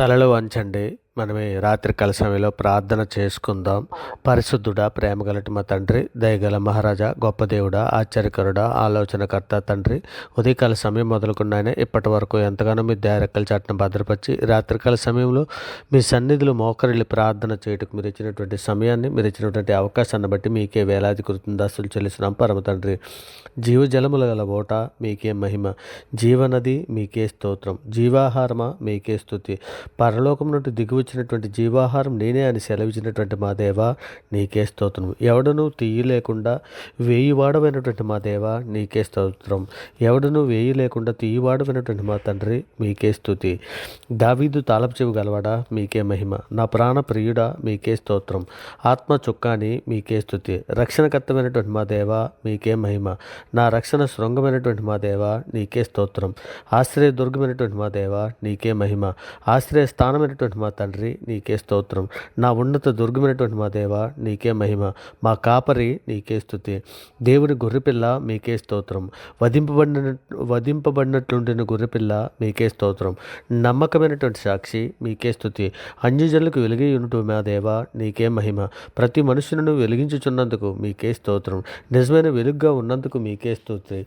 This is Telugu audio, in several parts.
తలలు వంచండి. మనం ఈ రాత్రికాల సమయంలో ప్రార్థన చేసుకుందాం. పరిశుద్ధుడా, ప్రేమగలటి మా తండ్రి, దయగల మహారాజా, గొప్ప దేవుడా, ఆశ్చర్యకరుడా, ఆలోచనకర్త తండ్రి, ఉదయకాల సమయం మొదలుకున్న ఆయన ఇప్పటి వరకు ఎంతగానో మీ దయారెక్కల చాటున భద్రపరిచి రాత్రికాల సమయంలో మీ సన్నిధిలో మోకరిల్లి ప్రార్థన చేయటకు మీరు ఇచ్చినటువంటి సమయాన్ని, మీరు ఇచ్చినటువంటి అవకాశాన్ని బట్టి మీకే వేలాది కృతజ్ఞతాస్తులు చెల్లిస్తున్నాం పరమ తండ్రి. జీవజలముల గల ఓట మీకే మహిమ, జీవనది మీకే స్తోత్రం, జీవాహారమా మీకే స్తుతి. పరలోకం నుండి దిగి వచ్చినటువంటి జీవాహారం నేనే అని సెలవిచ్చినటువంటి మా దేవా నీకే స్తోత్రం. ఎవడను తీయి లేకుండా వేయివాడమైనటువంటి మా దేవా నీకే స్తోత్రం. ఎవడను వేయి లేకుండా తీయివాడమైనటువంటి మా తండ్రి మీకే స్తుతి. దావీదు తాళపు చెవి గలవాడా మీకే మహిమ, నా ప్రాణ ప్రియుడా మీకే స్తోత్రం. ఆత్మ చుక్కాని మీకే స్తుతి. రక్షణకర్తమైనటువంటి మా దేవా మీకే మహిమ, నా రక్షణ శృంగమైనటువంటి మా దేవా నీకే స్తోత్రం. ఆశ్రయ దుర్గమైనటువంటి మా దేవా నీకే మహిమ, ఆశ్రయ స్థానమైనటువంటి మా తండ్రి నీకే స్తోత్రం. నా ఉన్నత దుర్గమైనటువంటి మా దేవా నీకే మహిమ, మా కాపరి నీకే స్తుతి. దేవుని గొర్రెపిల్ల మీకే స్తోత్రం. వధింపబడినట్లుండిన గొర్రెపిల్ల మీకే స్తోత్రం. నమ్మకమైనటువంటి సాక్షి మీకే స్తుతి. అన్యజనులకు వెలుగై ఉంటూ మా దేవా నీకే మహిమ, ప్రతి మనుషులను వెలిగించుచున్నందుకు మీకే స్తోత్రం. నిజమైన వెలుగుగా ఉన్నందుకు మీకే స్తుతి.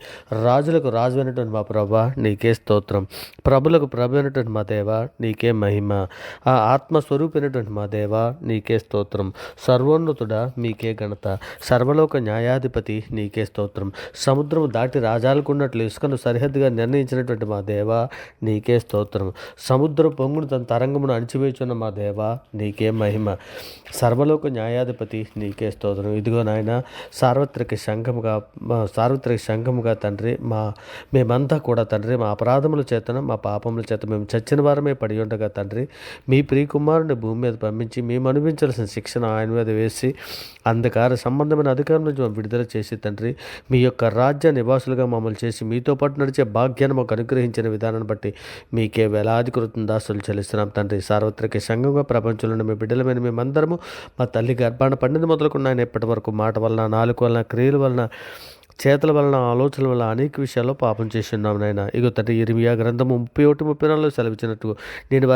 రాజులకు రాజు అయినటువంటి మా ప్రభా నీకే స్తోత్రం. ప్రభులకు ప్రభు అయినటువంటి మా దేవా నీకే మహిమ, ఆ ఆత్మస్వరూపైనటువంటి మా దేవా నీకే స్తోత్రం. సర్వోన్నతుడా మీకే ఘనత, సర్వలోక న్యాయాధిపతి నీకే స్తోత్రం. సముద్రము దాటి రాజాలకున్నట్లు ఇసుకను సరిహద్దుగా నిర్ణయించినటువంటి మా దేవా నీకే స్తోత్రం. సముద్ర పొంగును తన తరంగమును అణిచివేచున్న మా దేవా నీకే మహిమ, సర్వలోక న్యాయాధిపతి నీకే స్తోత్రం. ఇదిగో నాయన సార్వత్రిక సంఘముగా తండ్రి మేమంతా కూడా తండ్రి మా అపరాధముల చేతన మా పాపముల చేత మేము చచ్చిన వారమే పడి ఉండగా తండ్రి మీ ప్రియకుమారుని భూమి మీద పంపించి మేము అనుభవించాల్సిన శిక్షణ ఆయన మీద వేసి అంధకార సంబంధమైన అధికారం నుంచి మేము విడుదల చేసి తండ్రి మీ యొక్క రాజ్య నివాసులుగా మమ్మల్ని చేసి మీతో పాటు నడిచే భాగ్యాన్ని మాకు అనుగ్రహించిన విధానాన్ని బట్టి మీకే వేలాది కృతజ్ఞతాస్తులు చెల్లిస్తున్నాం తండ్రి. సార్వత్రిక సంఘంగా ప్రపంచంలో మీ బిడ్డలమైన మేమందరము మా తల్లి గర్భాన పండింది మొదలుకున్న ఆయన ఇప్పటి వరకు మాట వలన, నాలుగు వలన, క్రియల వలన, చేతుల వలన, ఆలోచనల వలన అనేక విషయాల్లో పాపం చేసి ఉన్నాం నాయన. ఇగో తండ్రి ఇర్మియా గ్రంథము 31:34 సెలవిచ్చినట్టు నేను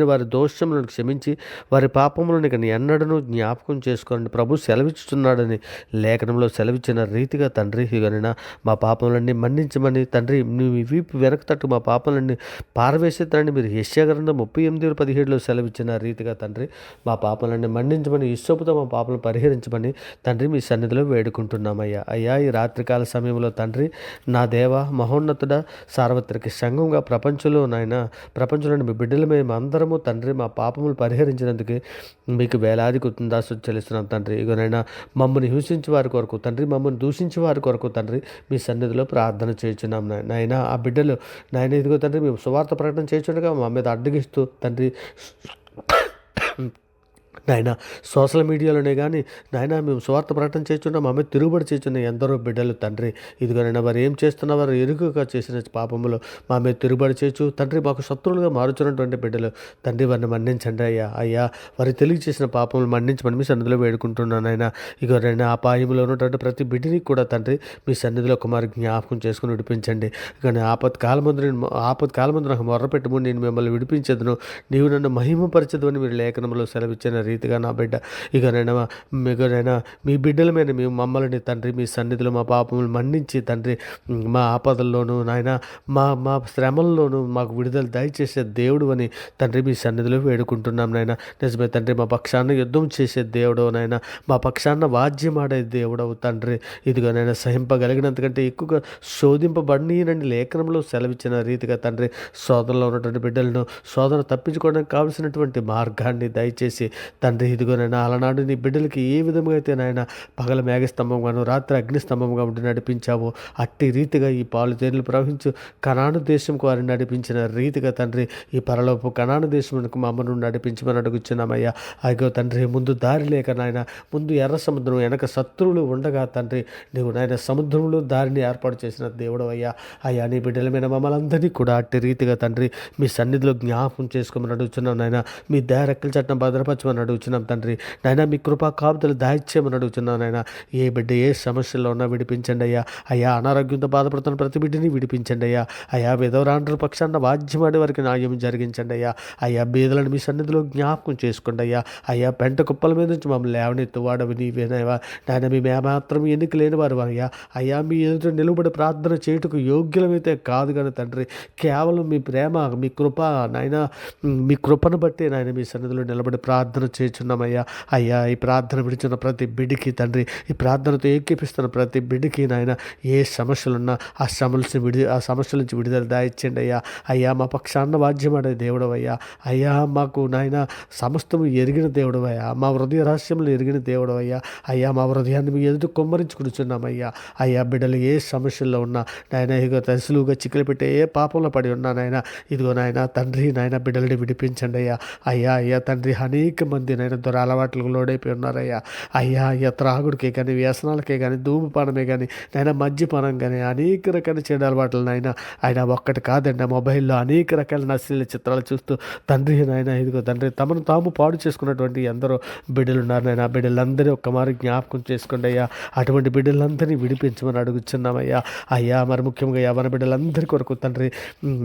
వారి దోషములను క్షమించి వారి పాపములను ఇక ఎన్నడను జ్ఞాపకం చేసుకోండి ప్రభు సెలవిచ్చుచున్నాడని లేఖనంలో సెలవిచ్చిన రీతిగా తండ్రి ఇగనైనా మా పాపములన్నీ మన్నించమని తండ్రి మీ వీపు వెనక తట్టు మా పాపములన్నీ పారవేసేతనని మీరు యెషయా గ్రంథం 38:17 సెలవిచ్చిన రీతిగా తండ్రి మా పాపములన్నీ మన్నించమని ఇస్సోపుతో మా పాపలను పరిహరించమని తండ్రి మీ సన్నిధిలో వేడుకుంటున్నామయ్యా. అయ్యా ఈ రాత్రికాల సమయంలో తండ్రి నా దేవ మహోన్నతుడ సార్వత్రిక సంఘంగా ప్రపంచంలోని మీ బిడ్డల మేము అందరము తండ్రి మా పాపములు పరిహరించినందుకు మీకు వేలాది కృతజ్ఞతాస్తులు చెల్లిస్తున్నాం తండ్రి. ఇగోనైనా మమ్మల్ని హింసించే వారి కొరకు తండ్రి, మమ్మల్ని దూషించే వారి కొరకు తండ్రి మీ సన్నిధిలో ప్రార్థన చేయించున్నాం నాయన. ఆ బిడ్డలు నాయన ఇదిగో తండ్రి మేము సువార్త ప్రకటన చేయించుండగా మా మీద అడ్డగిస్తూ తండ్రి నాయన సోషల్ మీడియాలోనే కానీ నాయన మేము స్వార్థ ప్రకటన చేస్తున్నాం, మా మీద తిరుగుబడి చేస్తున్న ఎందరో బిడ్డలు తండ్రి ఇదిగోనైనా వారు ఏం చేస్తున్నా వారు ఎరుకగా చేసిన పాపములు మా మీద తిరుగుబడి చేయొచ్చు తండ్రి, మాకు శత్రువులుగా మారుచున్నటువంటి బిడ్డలు తండ్రి వారిని మన్నించండి అయ్యా వారు తెలియజేసిన పాపములు మన్నించమని మీ సన్నిధిలో వేడుకుంటున్నాను ఆయన. ఇగోనైనా అపాయంలో ఉన్నటువంటి ప్రతి బిడ్డని కూడా తండ్రి మీ సన్నిధిలో కుమారు జ్ఞాపకం చేసుకుని విడిపించండి. కానీ ఆపత్కాలమందు నాకు మొర్రపెట్టుము, నేను మిమ్మల్ని విడిపించదును, నీవు నన్ను మహిమపరచదు అని మీరు లేఖనంలో సెలవిచ్చిన రీతిగా నా బిడ్డ ఇకనైనా మీ బిడ్డల మీద మేము మమ్మల్ని తండ్రి మీ సన్నిధిలో మా పాపములు మన్నించి తండ్రి మా ఆపదల్లోనూ నాయన మా శ్రమల్లోనూ మాకు విడుదల దయచేసే దేవుడు అని తండ్రి మీ సన్నిధిలో వేడుకుంటున్నాం నాయన. నిజమే తండ్రి మా పక్షాన యుద్ధం చేసే దేవుడవు నాయన, మా పక్షాన వాద్యం ఆడే దేవుడవు తండ్రి. ఇదిగోనైనా సహింపగలిగినంతకంటే ఎక్కువగా శోధింపబడినండి లేఖనంలో సెలవిచ్చిన రీతిగా తండ్రి శోధనలో ఉన్నటువంటి బిడ్డలను శోధన తప్పించుకోవడానికి కావలసినటువంటి మార్గాన్ని దయచేసి తండ్రి ఇదిగోనైనా అలనాడు నీ బిడ్డలకి ఏ విధంగా అయితే నాయన పగల మేఘస్తంభంగాను రాత్రి అగ్నిస్తంభంగా ఉండి నడిపించావో అట్టి రీతిగా ఈ పాలుతేరులు ప్రవహించు కనాను దేశంకు వారిని నడిపించిన రీతిగా తండ్రి ఈ పరలోపు కనాను దేశమునకు మమ్మల్ని నడిపించమని అడుగుచున్నామయ్యా. అయ్యో తండ్రి ముందు దారి లేక నాయన ముందు ఎర్ర సముద్రం వెనక శత్రువులు ఉండగా తండ్రి నీవు నాయన సముద్రంలో దారిని ఏర్పాటు చేసిన దేవుడు అయ్యా నీ బిడ్డల మీద మమ్మల్ని అందరినీ కూడా అట్టి రీతిగా తండ్రి మీ సన్నిధిలో జ్ఞాపకం చేసుకోమని అడుగుతున్నాం నాయన. మీ దయ రెక్కల చట్టం భద్రపరచమని దయచేయమని అడుగుచున్నాం తండ్రి. నాయన మీ కృపా కాపుదలు దయచేయమని అడుగుతున్నాం నాయన. ఏ బిడ్డ ఏ సమస్యల్లో ఉన్నా విడిపించండి అయ్యా. అయ్యా అనారోగ్యంతో బాధపడుతున్న ప్రతి బిడ్డని విడిపించండి అయ్యా. అయ్యా విధవరాండ్ర పక్షాన వాద్యమాడే వారికి న్యాయం జరిగించండి అయ్యా. అయ్యా బీదలను మీ సన్నిధిలో జ్ఞాపకం చేసుకోండి అయ్యా. అయ్యా పెంట కుప్పల మీద నుంచి మమ్మల్ని లేవనెత్తు వాడవి నీవేనయ్యా. నాయన మీ మాత్రం ఎన్నిక లేని వారు అయ్యా. అయ్యా మీ ఎదుట నిలబడి ప్రార్థన చేయుటకు యోగ్యులమైతే కాదు కానీ తండ్రి, కేవలం మీ ప్రేమ మీ కృప నాయన, మీ కృపను బట్టి నాయన మీ సన్నిధిలో నిలబడి ప్రార్థన చేస్తున్నామయ్యా. అయ్యా ఈ ప్రార్థన విడిచిన ప్రతి బిడ్డకి తండ్రి, ఈ ప్రార్థనతో ఏకీపిస్తున్న ప్రతి బిడ్డకి నాయన ఏ సమస్యలున్నా ఆ సమస్యల నుంచి విడుదల దాయిచ్చండి అయ్యా. అయ్యా మా పక్షాన్న వాద్యమాడే దేవుడవయ్యా. అయ్యా మాకు నాయన సమస్తము ఎరిగిన దేవుడవయ్యా. మా హృదయ రహస్యములు ఎరిగిన దేవుడవయ్యా. అయ్యా మా హృదయాన్ని మీ ఎదుట కొమ్మరించుకుంటున్నామయ్యా. అయ్యా బిడ్డలు ఏ సమస్యల్లో ఉన్నా నాయన ఇదిగో తసులుగా చిక్కులు పెట్టే ఏ పాపంలో పడి ఉన్నా నాయన, ఇదిగో నాయన తండ్రి నాయన బిడ్డలని విడిపించండి అయ్యా. అయ్యా అయ్యా తండ్రి అనేక మంది నాయన దొర అలవాట్లకు లోడైపోయి ఉన్నారయ్యా. అయ్యా అయ్యా త్రాగుడికే కానీ వ్యసనాలకే కానీ ధూమపానమే కానీ నాయన మద్యపానం కానీ అనేక రకాల చెడు అలవాట్లు నాయన. ఆయన ఒక్కటి కాదండి, మొబైల్లో అనేక రకాల నశీల చిత్రాలు చూస్తూ తండ్రి నాయన ఇదిగో తండ్రి తమను తాము పాడు చేసుకున్నటువంటి ఎందరో బిడ్డలు ఉన్నారు నాయన. బిడ్డలందరినీ ఒక్కమారి జ్ఞాపకం చేసుకోండి అయ్యా. అటువంటి బిడ్డలందరినీ విడిపించమని అడుగుచున్నామయ్యా. అయ్యా మరి ముఖ్యంగా యవన బిడ్డలందరి కొరకు తండ్రి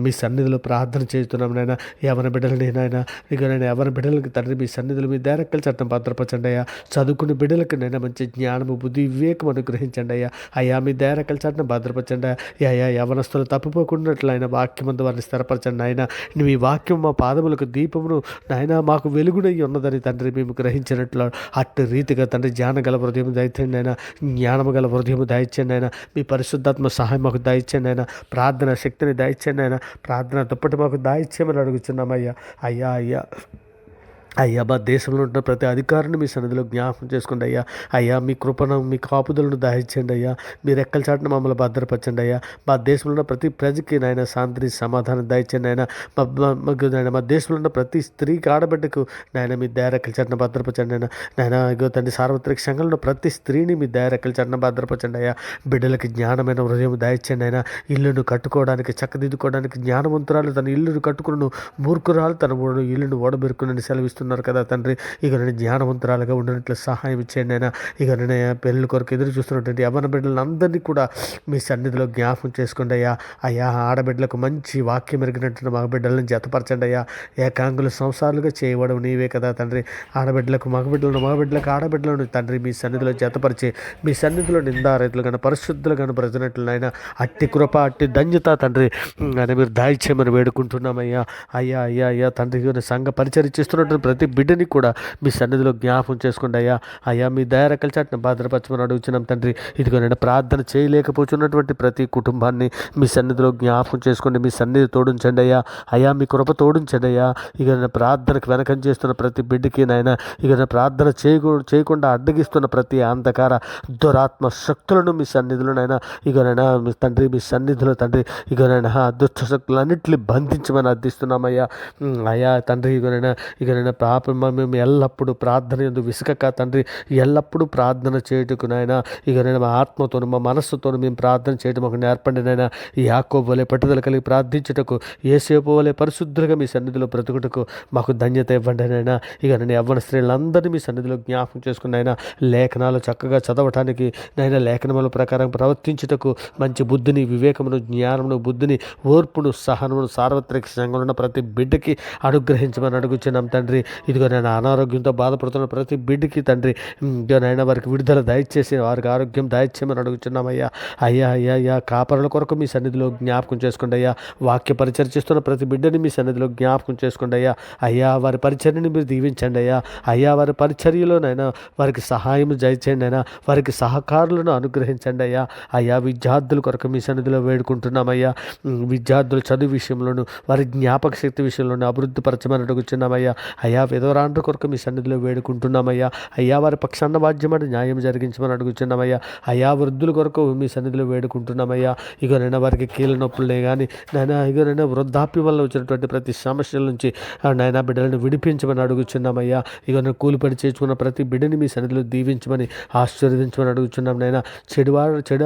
మీ సన్నిధిలో ప్రార్థన చేస్తున్నాం నాయన. యవన బిడ్డలని నాయన ఇక నేను యవన బిడ్డలకి తండ్రి మీ సన్నిధిలో మీ డైరెక్టల్ చట్టం భద్రపరచండి అయ్యా. చదువుకునే బిడ్డలకు నేను మంచి జ్ఞానము బుద్ధి వివేకం అనుగ్రహించండి అయ్యా. అయ్యా మీ డైరెక్టల్ చట్టం భద్రపరచండి అయ్యా. యవనస్తులు తప్పిపోకున్నట్లు ఆయన వాక్యమందు వారిని స్థిరపరచండి నాయన. మీ వాక్యం మా పాదములకు దీపమును నాయన మాకు వెలుగునై ఉన్నదని తండ్రి మేము గ్రహించినట్లు అట్టి రీతిగా తండ్రి జ్ఞానం గల హృదయం దయచేయండి ఆయన. జ్ఞానము గల హృదయం దయచేయండి ఆయన. మీ పరిశుద్ధాత్మ సహాయం మాకు దయచేయండి ఆయన. ప్రార్థన శక్తిని దయచేయండి ఆయన. ప్రార్థన దుప్పటి మాకు దయచేయమని అడుగుతున్నామయ్యా. అయ్యా అయ్యా అయ్యా మా దేశంలో ఉన్న ప్రతి అధికారిని మీ సన్నిధిలో జ్ఞాపకం చేసుకోండి అయ్యా. అయ్యా మీ కృపను మీ కాపుదలను దయచేయండి అయ్యా. మీరు రెక్కల చాటున మమ్మల్ని భద్రపరచండి అయ్యా. మా దేశంలో ఉన్న ప్రతి ప్రజకి నాయన శాంతి సమాధానం దయచేయండి ఆయన. నాయన మా దేశంలో ఉన్న ప్రతి స్త్రీకి ఆడబిడ్డకు నాయన మీ రెక్కల చాటున భద్రపరచండి అయినా. నాయన ఇగో తండ్రి సార్వత్రిక సంఘంలో ప్రతి స్త్రీని మీ రెక్కల చాటున భద్రపరచండి అయ్యా. బిడ్డలకి జ్ఞానమైన హృదయం దయచేయండి అయినా. ఇల్లును కట్టుకోవడానికి చక్కదిద్దుకోవడానికి జ్ఞానవంతురాలు తన ఇల్లును కట్టుకును, మూర్ఖురాలు తన ఇల్లును ఓడబెరుకునని సెలవిస్తున్నారు కదా తండ్రి. ఇక నేను జ్ఞానవంతురాలుగా ఉండనట్లు సహాయం ఇచ్చేయండి అయినా. ఇక నేను పెళ్ళి కొరకు ఎదురు చూస్తున్నటువంటి యవన బిడ్డలందరినీ కూడా మీ సన్నిధిలో జ్ఞాపకం చేసుకోండి అయ్యా. అయ్యా ఆడబిడ్డలకు మంచి వాక్యం ఎరిగినట్టు మగ బిడ్డలను జతపరచండి అయ్యా. ఏకాంగుల సంసారాలుగా చేయవడం నీవే కదా తండ్రి. ఆడబిడ్డలకు మగబిడ్డలకు ఆడబిడ్డలను తండ్రి మీ సన్నిధిలో జతపరిచి మీ సన్నిధిలో నిందారైతులు కానీ పరిశుద్ధులు కానీ బ్రతినట్లయినా అట్టి కృప అట్టి ధన్యత తండ్రి అని మీరు దాయిచ్చేయమని వేడుకుంటున్నామయ్యా. అయ్యా అయ్యా అయ్యా తండ్రి సంఘ పరిచయం చేస్తున్నటువంటి ప్రతి బిడ్డని కూడా మీ సన్నిధిలో జ్ఞాపకం చేసుకోండి అయ్యా. అయ్యా మీ దయరకల చాటున భద్రపరచమని అడుగుతున్నాం తండ్రి. ఇదిగో నేను ప్రార్థన చేయలేకపోతున్నటువంటి ప్రతి కుటుంబాన్ని మీ సన్నిధిలో జ్ఞాపకం చేసుకోండి. మీ సన్నిధి తోడించండి అయ్యా. అయ్యా మీ కృప తోడించండి అయ్యా. ఇక నేను ప్రార్థనకు వెనకం చేస్తున్న ప్రతి బిడ్డకి నాయన, ఇక నేను ప్రార్థన చేయకుండా అడ్డగిస్తున్న ప్రతి అంధకార దురాత్మ శక్తులను మీ సన్నిధిలో నాయన ఇక నైనా మీ తండ్రి మీ సన్నిధిలో తండ్రి ఇక నైనా దుష్ట శక్తులన్నింటినీ బంధించమని అర్థిస్తున్నామయ్యా. అయ్యా తండ్రి ఇక నేను పాపం మేము ఎల్లప్పుడూ ప్రార్థన ఎందుకు విసుకక తండ్రి ఎల్లప్పుడూ ప్రార్థన చేయుటకు నాయన ఇక నేను మా ఆత్మతోను మా మనస్సుతోను మేము ప్రార్థన చేయడం మాకు నేర్పండి నాయన. యాకోబు వలె పట్టుదల కలిగి ప్రార్థించుటకు యేసేపు వలె పరిశుద్ధులుగా మీ సన్నిధిలో బ్రతుకుటకు మాకు ధన్యత ఇవ్వండి నాయన. ఇక నేను యవ్వన స్త్రీలందరినీ మీ సన్నిధిలో జ్ఞాపకం చేసుకున్నాయినా లేఖనాలు చక్కగా చదవటానికి నైనా లేఖనముల ప్రకారం ప్రవర్తించుటకు మంచి బుద్ధిని వివేకమును జ్ఞానమును బుద్ధిని ఓర్పును సహనమును సార్వత్రిక సంఘంలో ఉన్న ప్రతి బిడ్డకి అనుగ్రహించమని అడుగుచున్నాం తండ్రి. ఇదిగో నేను అనారోగ్యంతో బాధపడుతున్న ప్రతి బిడ్డకి తండ్రి ఇదిగో నైనా వారికి విడుదల దయచేసి వారికి ఆరోగ్యం దయచేయమని అడుగుచున్నామయ్యా. అయ్యా అయ్యా అయ్యా కాపరుల కొరకు మీ సన్నిధిలో జ్ఞాపకం చేసుకోండి అయ్యా. వాక్య పరిచయం చేస్తున్న ప్రతి బిడ్డని మీ సన్నిధిలో జ్ఞాపకం చేసుకోండి అయ్యా. అయ్యా వారి పరిచర్యని మీరు దీవించండి అయ్యా. అయ్యా వారి పరిచర్యలోనైనా వారికి సహాయం దయచేయండి అయినా. వారికి సహకారులను అనుగ్రహించండి అయ్యా. అయ్యా విద్యార్థుల కొరకు మీ సన్నిధిలో వేడుకుంటున్నామయ్యా. విద్యార్థుల చదువు విషయంలోను వారి జ్ఞాపక శక్తి విషయంలోనూ అభివృద్ధి పరచమని అడుగుచున్నామయ్యా. అయ్యా విధవరాండ్ర కొరకు మీ సన్నిధిలో వేడుకుంటున్నామయ్యా. అయ్యా వారి పక్షాన బాధ్యమని న్యాయం జరిగించమని అడుగుచున్నామయ్యా. అయ్యా వృద్ధుల కొరకు మీ సన్నిధిలో వేడుకుంటున్నామయ్యా. ఇక నైనా వారికి కీళ్ళ నొప్పులనే కానీ నైనా ఇక నైనా వృద్ధాప్యం వల్ల వచ్చినటువంటి ప్రతి సమస్యల నుంచి నైనా బిడ్డలను విడిపించమని అడుగుచున్నామయ్యా. ఇక నేను కూలిపడి చేసుకున్న ప్రతి బిడ్డని మీ సన్నిధిలో దీవించమని ఆశీర్వదించమని అడుగుచున్నాం నైనా. చెడు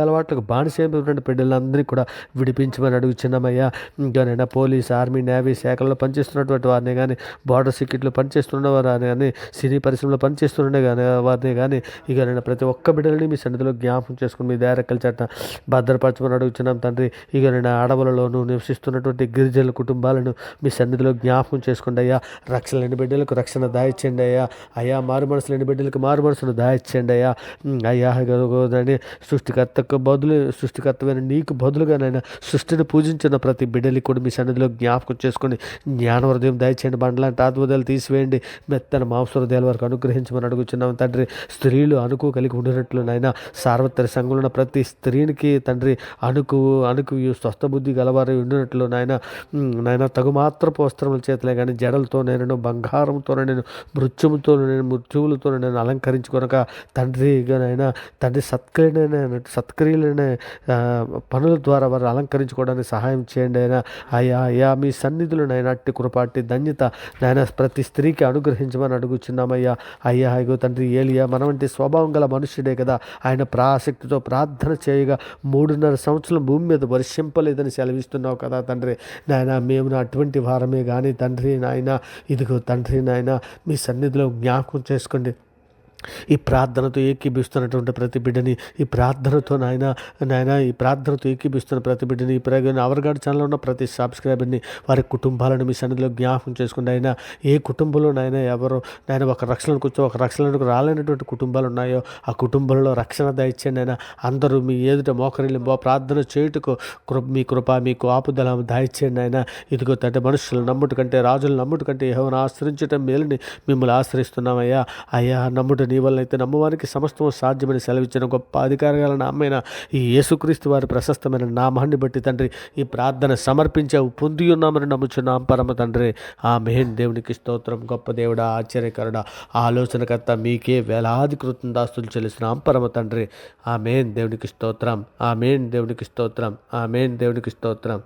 అలవాట్లకు బానిసైనటువంటి బిడ్డలందరినీ కూడా విడిపించమని అడుగుచున్నామయ్యా. ఇంకా నైనా పోలీస్ ఆర్మీ నేవీ శాఖల్లో పనిచేస్తున్నటువంటి వారిని కానీ బార్డర్ సెక్యూరిటీలో పనిచేస్తున్నవారు కానీ సినీ పరిశ్రమలో పనిచేస్తుండే కానీ వారిని కానీ ఇక నేను ప్రతి ఒక్క బిడ్డలని మీ సన్నిధిలో జ్ఞాపకం చేసుకుని మీ దయారెక్కల చేత భద్రపరచమని అడుగుతున్నాం తండ్రి. ఇక నేను అడవులలోనూ నివసిస్తున్నటువంటి గిరిజనుల కుటుంబాలను మీ సన్నిధిలో జ్ఞాపకం చేసుకోండి అయ్యా. రక్షణ లేని బిడ్డలకు రక్షణ దాయిచ్చండి అయ్యా. అయ్యా మారు మనసు లేని బిడ్డలకు మారు మనసును దాయిచ్చండి అయ్యా. అయ్యా సృష్టికర్తమైన నీకు బదులుగానైనా సృష్టిని పూజించిన ప్రతి బిడ్డలి కూడా మీ సన్నిధిలో జ్ఞాపకం చేసుకొని జ్ఞాన హృదయం దయచేయండి. బండలాంటి ఆత్మహృదయాలు తీసివేయండి. మెత్తన మాంస హృదయాల వరకు అనుగ్రహించమని అడుగుచున్నాం తండ్రి. స్త్రీలు అణుకు కలిగి ఉండినట్లు నాయన సార్వత్రిక సంఘంలో ఉన్న ప్రతి స్త్రీనికి తండ్రి అణుకు స్వస్థ బుద్ధి గలవారు ఉండినట్లు నాయన తగు మాత్రపు వస్త్రముల చేతలే కానీ జడలతో నేను బంగారంతో నేను మృత్యువులతో నేను అలంకరించుకొనక తండ్రి నాయన తండ్రి సత్క్రియలైన పనుల ద్వారా వారు అలంకరించుకోవడానికి సహాయం చేయండి అయినా. అయ్యా మీ సన్నిధులు నాయన అట్టి కృపాటి ధన్యత నాయన ప్రతి స్త్రీకి అనుగ్రహించమని అడుగుచున్నామయ్యా. అయ్యో తండ్రి ఏలియా మన వంటి స్వభావం గల మనుష్యుడే కదా. ఆయన ప్రాసక్తితో ప్రార్థన చేయగా 3.5 సంవత్సరం భూమి మీద వర్షింపలేదని సెలవిస్తున్నావు కదా తండ్రి. నాయన మేము అటువంటి వారమే కానీ తండ్రి నాయన ఇదిగో తండ్రి నాయన మీ సన్నిధిలో జ్ఞాపకం చేసుకోండి. ఈ ప్రార్థనతో ఏకీభిస్తున్నటువంటి ప్రతి బిడ్డని ఈ ప్రార్థనతో ఈ ప్రార్థనతో ఏకీభిస్తున్న ప్రతి బిడ్డని ఈ ప్రయోగం అవర్గాడ్ ఛానల్లో ఉన్న ప్రతి సబ్స్క్రైబర్ని వారి కుటుంబాలను మీ సన్నిధిలో జ్ఞాపకం చేసుకుంటే అయినా ఏ కుటుంబంలో ఎవరో ఒక రక్షణకు వచ్చో ఒక రక్షణకు రాలేనటువంటి కుటుంబాలు ఉన్నాయో ఆ కుటుంబంలో రక్షణ దయచేయండి అయినా. అందరూ మీ ఎదుట మోకరిల్లి ప్రార్థన చేయుటకు మీ కృప మీకు ఆపుదల దయచేయండి అయినా. ఇదిగో తండ్రి మనుషులు నమ్ముట కంటే రాజులు నమ్ముట కంటే యెహోవాను ఆశ్రయించటం మేలుని మిమ్మల్ని ఆశ్రయిస్తున్నామయ్యా. అయ్యా నమ్ముట నీ వల్ల అయితే నమ్మవారికి సమస్తము సాధ్యమని సెలవిచ్చిన గొప్ప అధికారగల నామైన ఈ యేసుక్రీస్తు వారి ప్రశస్తమైన నామాన్ని బట్టి తండ్రి ఈ ప్రార్థన సమర్పించావు పొంది ఉన్నామని నమ్ముచున్నాం పరమ తండ్రి. ఆమేన్. దేవునికి స్తోత్రం. గొప్ప దేవుడా, ఆశ్చర్యకరుడా, ఆలోచనకర్త మీకే వేలాది కృతజ్ఞతాస్తుతులు చెల్లిస్తున్నాం పరమ తండ్రి. ఆమేన్. దేవునికి స్తోత్రం. ఆమేన్. దేవునికి స్తోత్రం. ఆమేన్. దేవునికి స్తోత్రం.